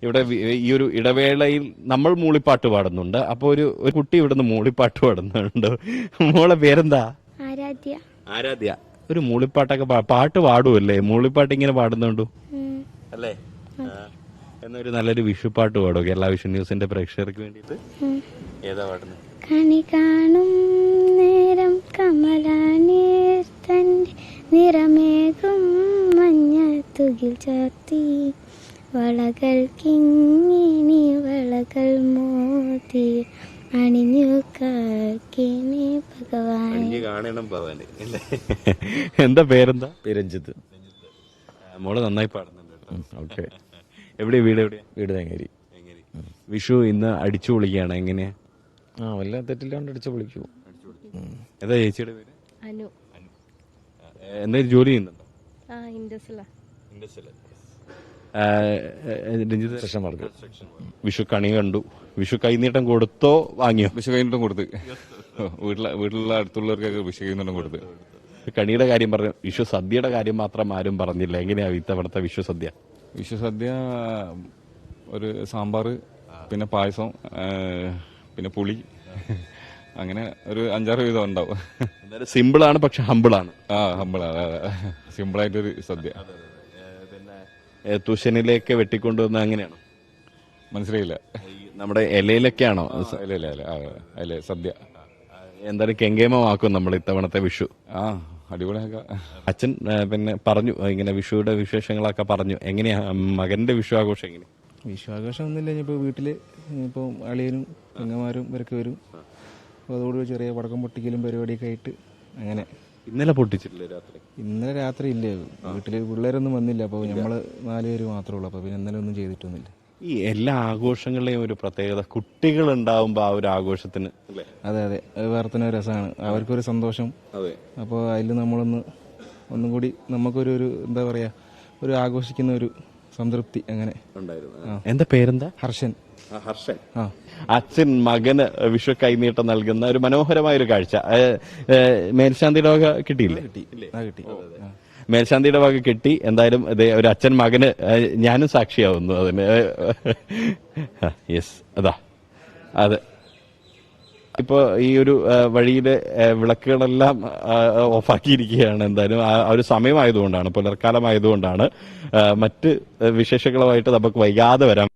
ഇവിടെ ഈ ഒരു ഇടവേളയിൽ നമ്മൾ മൂളിപ്പാട്ട് പാടുന്നുണ്ട്. അപ്പൊ ഒരു കുട്ടി ഇവിടുന്ന് മൂളിപ്പാട്ട് പാടുന്നുണ്ട്. മോളെ പേരെന്താ? ആരാധ്യ. ആരാധ്യ. ഒരു മൂളിപ്പാട്ടൊക്കെ പാട്ട് പാടുമല്ലേ? മൂളിപ്പാട്ട് ഇങ്ങനെ പാടുന്നുണ്ടോ അല്ലേ? എന്നൊരു നല്ലൊരു വിഷുപ്പാട്ട് പാടുമോ കേരള വിഷു ന്യൂസിന്റെ പ്രേക്ഷകർക്ക് വേണ്ടിയിട്ട്? ഏതാ പാടുന്നത്? കണി കാണും നേരം കമലാനീർ തന്റെ നിറമേകും മഞ്ഞ തുകിൽ ചാർത്തി വളകൾ കിങ്ങിനി വളകൾ മോതി അണിഞ്ഞു കാക്കിനി ഭഗവാൻ. കാണണം ഭവാന്. എന്താ പേരെന്താ? രഞ്ജിത്ത്. മോള് നന്നായി പാടുന്നുണ്ട്. ഓക്കെ. എവിടെയാ വീട്? എവിടെയാ വീട് തേങ്ങേരി. വിഷു ഇന്ന് അടിച്ചു പൊളിക്കുകയാണ്. എങ്ങനെയാ? വല്ല തെറ്റില്ലാണ്ട് അടിച്ചു പൊളിക്കൂ. ഏതാ ചേച്ചിയുടെ പേര്? അനു. എന്തെങ്കിലും ജോലി ചെയ്യുന്നുണ്ടോ? വിഷു കണി കണ്ടു. വിഷു കൈനീട്ടം കൊടുത്തോ വാങ്ങിയോ? വിഷു കൈനീട്ടം കൊടുത്ത് വീട്ടിലുള്ള അടുത്തുള്ളവർക്കൊക്കെ വിഷു കൈനീട്ടം കൊടുത്ത്. കണിയുടെ കാര്യം പറഞ്ഞു. വിഷു സദ്യയുടെ കാര്യം മാത്രം ആരും പറഞ്ഞില്ല. എങ്ങനെയാ ഇത്തവണത്തെ വിഷു സദ്യ? വിഷു സദ്യ ഒരു സാമ്പാർ, പിന്നെ പായസം, പിന്നെ പുളി, അങ്ങനെ ഒരു 5-6 വിധം ഉണ്ടാവും. സിമ്പിൾ ആണ്, പക്ഷെ ഹമ്പിൾ ആണ്. ഹമ്പിളാണ്. സിമ്പിളായിട്ടൊരു സദ്യ. പിന്നെ തുശനിലേക്ക് വെട്ടിക്കൊണ്ടുവന്ന അങ്ങനെയാണോ? മനസ്സിലായില്ല. നമ്മുടെ ഇലയിലൊക്കെയാണോ? ഇല സദ്യ. എന്തായാലും കെങ്കേമമാക്കും നമ്മൾ ഇത്തവണത്തെ വിഷു. അടിപൊളിയാക്കാം. അച്ഛൻ പിന്നെ പറഞ്ഞു ഇങ്ങനെ വിഷുയുടെ വിശേഷങ്ങളൊക്കെ പറഞ്ഞു. എങ്ങനെയാ മകന്റെ വിഷു ആഘോഷം? എങ്ങനെ? വിഷുവാഘോഷം ഒന്നുമില്ല. ഇപ്പോൾ വീട്ടില് ഇപ്പോൾ അളിയനും പെങ്ങന്മാരും ഇവരൊക്കെ വരും. അപ്പോൾ അതോടുകൂടി ചെറിയ പടക്കം പൊട്ടിക്കലും പരിപാടിയൊക്കെ ആയിട്ട് അങ്ങനെ. ഇന്നലെ പൊട്ടിച്ചിട്ടില്ലേ രാത്രി? ഇന്നലെ രാത്രി ഇല്ല, വീട്ടില് പിള്ളേരൊന്നും വന്നില്ല. അപ്പോൾ നമ്മൾ 4 പേര് മാത്രമേ ഉള്ളൂ. അപ്പോൾ പിന്നെ ഇന്നലെ ഒന്നും ചെയ്തിട്ടൊന്നുമില്ല. ഈ എല്ലാ ആഘോഷങ്ങളെയും ഒരു പ്രത്യേകത, കുട്ടികൾ ഉണ്ടാവുമ്പോൾ ആ ഒരു ആഘോഷത്തിന്. അതെ അതെ, അത് വേറെ തന്നെ ഒരു രസമാണ്. അവർക്കൊരു സന്തോഷം. അപ്പോൾ അതിൽ ഒന്നും കൂടി നമുക്കൊരു എന്താ പറയാ, ഒരു ആഘോഷിക്കുന്ന ഒരു സംതൃപ്തി അങ്ങനെ ഉണ്ടായിരുന്നു. എന്താ പേരെന്താ? ഹർഷൻ. ഹർഷൻ. അച്ഛൻ മകന് വിഷു കൈനീട്ടം നൽകുന്ന ഒരു മനോഹരമായ ഒരു കാഴ്ച. മേൽശാന്തിയുടെ വക കിട്ടിയില്ലേ? കിട്ടി. മേൽശാന്തിയുടെ വക കിട്ടി. എന്തായാലും ഒരു അച്ഛൻ മകന് ഞാനും സാക്ഷിയാവുന്നു അതിന്. യെസ്, അതെ. ഇപ്പൊ ഈ ഒരു വഴിയിലെ വിളക്കുകളെല്ലാം ഓഫാക്കിയിരിക്കുകയാണ്. എന്തായാലും ആ ഒരു സമയമായതുകൊണ്ടാണ്, പുലർക്കാലമായതുകൊണ്ടാണ്. മറ്റ് വിശേഷങ്ങളുമായിട്ട് നമുക്ക് വൈകാതെ വരാം.